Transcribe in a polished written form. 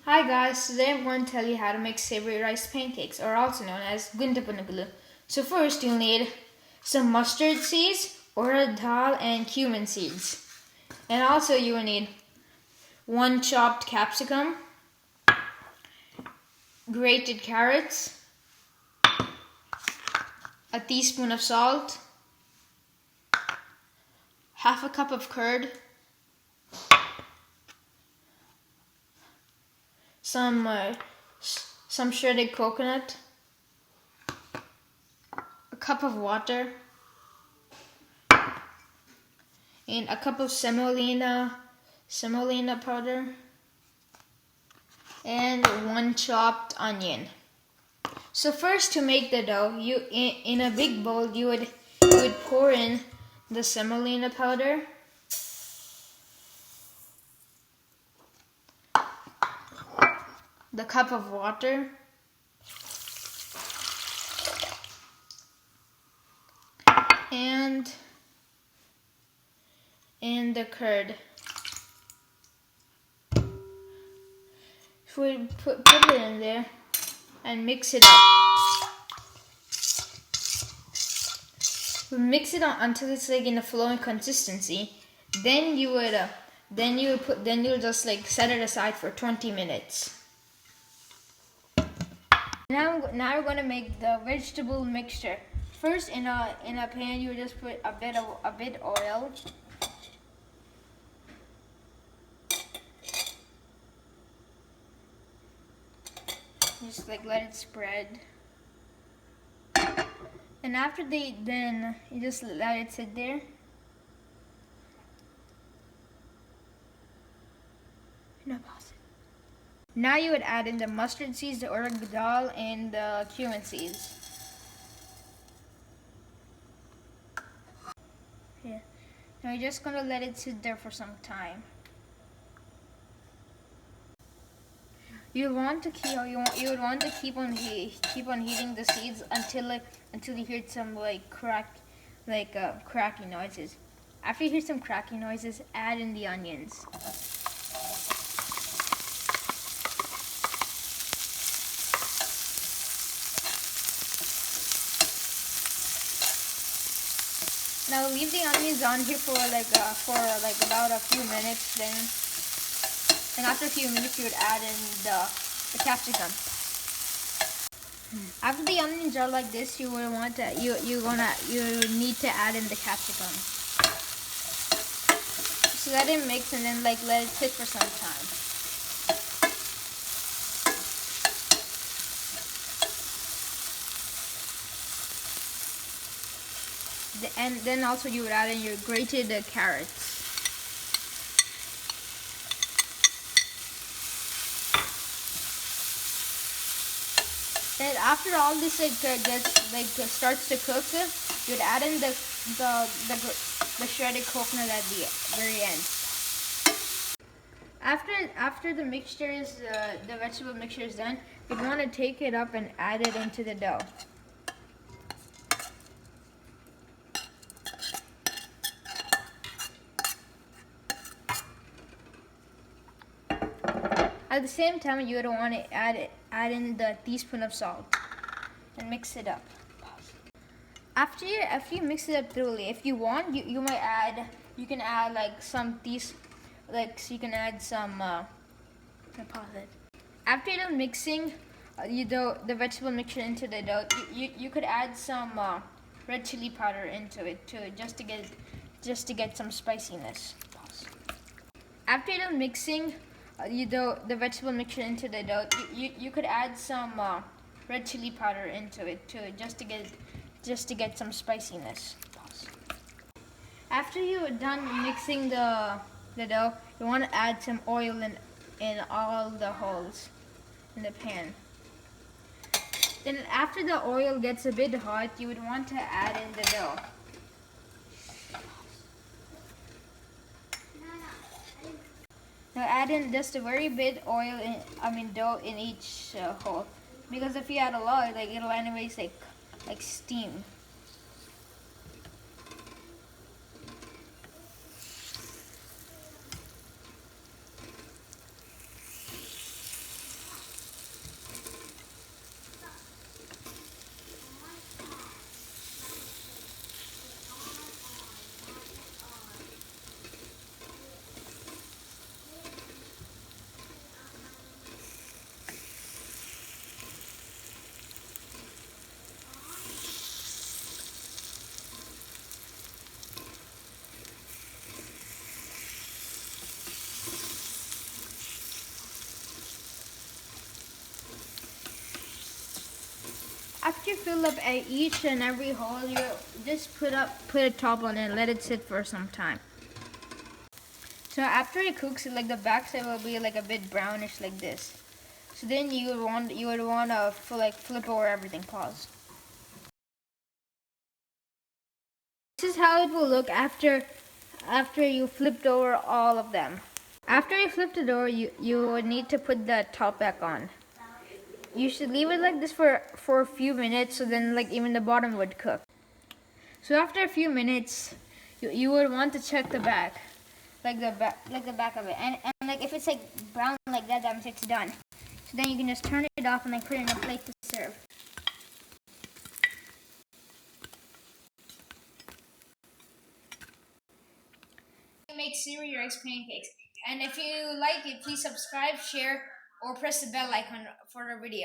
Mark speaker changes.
Speaker 1: Hi guys, today I'm going to tell you how to make savory rice pancakes, or also known as Gunta Punugulu. So first you'll need some mustard seeds, urad dal, and cumin seeds. And also you will need 1 chopped capsicum, grated carrots, a teaspoon of salt, half a cup of curd, some shredded coconut, a cup of water, and a cup of semolina powder, and 1 chopped onion. So first, to make the dough, in a big bowl you would pour in the semolina powder, the cup of water, and the curd. So we put it in there and mix it up. We mix it on until it's like in a flowing consistency. Then you'll just like set it aside for 20 minutes. Now we're gonna make the vegetable mixture. First, in a pan, you just put a bit oil. Just like let it spread. And after then you just let it sit there. No, pause it. Now you would add in the mustard seeds, the urad dal, and the cumin seeds. Yeah. Now you're just gonna let it sit there for some time. You would want to keep on heating the seeds until you hear some cracky noises. After you hear some cracky noises, add in the onions. Now leave the onions on here for about a few minutes. Then after a few minutes, you would add in the capsicum. After the onions are like this, you need to add in the capsicum. So let it mix and then let it sit for some time. And then also you would add in your grated carrots. Then after all this starts to cook, you'd add in the shredded coconut at the very end. After the mixture is the vegetable mixture is done, you'd want to take it up and add it into the dough. At the same time, you would want to add in the teaspoon of salt and mix it up. After you mix it up thoroughly, if you want, you can add some pause it. After you're done mixing the vegetable mixture into the dough, you could add some red chili powder into it too, just to get some spiciness. Pause. After you're done mixing the vegetable mixture into the dough, you could add some red chili powder into it too, just to get some spiciness. Pause. After you're done mixing the dough, you want to add some oil in all the holes in the pan. Then after the oil gets a bit hot, you would want to add in the dough. Now add in just a very bit dough in each hole, because if you add a lot, it'll anyways like steam. after you fill up each and every hole, you just put a top on it and let it sit for some time. So after it cooks, like the backside will be like a bit brownish like this. So then you would want to flip over everything. Pause. This is how it will look after you flipped over all of them. After you flip it over, you would need to put the top back on. You should leave it like this for a few minutes, so then like even the bottom would cook. So after a few minutes, you would want to check the back, like the back of it, and like if it's like brown like that, that means it's done. So then you can just turn it off and like put it in a plate to serve. Make cereal rice pancakes, and if you like it, please subscribe, share, or press the bell icon for the video.